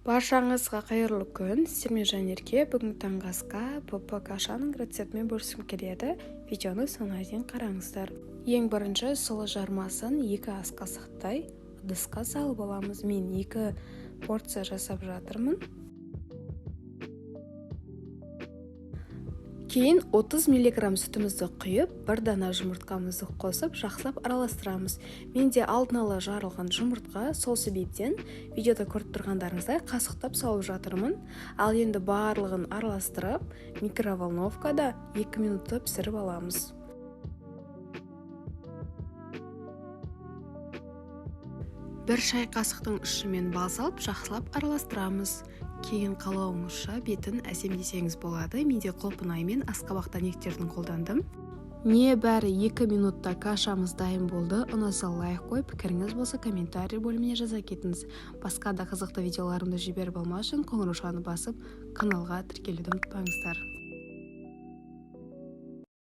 Баршаңызға қайырлы күн. Сіздермен Жанерке бүгін таңғы асқа ПП кашаның рецептімен бөліскім келеді. Видеоны соңына дейін қараңыздар. Ең бірінші сұлы жармасын 2 ас қасықтай ыдысқа салып аламыз. Мен 2 порция жасап жатырмын. Кейін 30 мг сүтімізді құйып, бір дана жұмыртқамызды қосып, жақсылап араластырамыз. Менде алдын ала жарылған жұмыртқа, сол себептен видеода көріп тұрғандарыңыздай қасықтап салып жатырмын. Ал енді барлығын араластырып, микроволновкада 2 минутта пісіріп аламыз. Бір шай қасықтың ұшымен бал салып, жақсылап араластырамыз. Кейін қалауыңызша бетін әсемдесеңіз болады. Менде құлпынай мен асқабақтан ектердің қолдандым. Небәрі 2 минутта кашамыз дайын болды. Ұнаса лайк қойып, пікіріңіз болса комментарий бөліміне жаза кетіңіз. Басқа да қызықты видеоларымды жіберіп алмау үшін қоңыраушаны басып, каналға тіркелуді ұмытпаңыздар.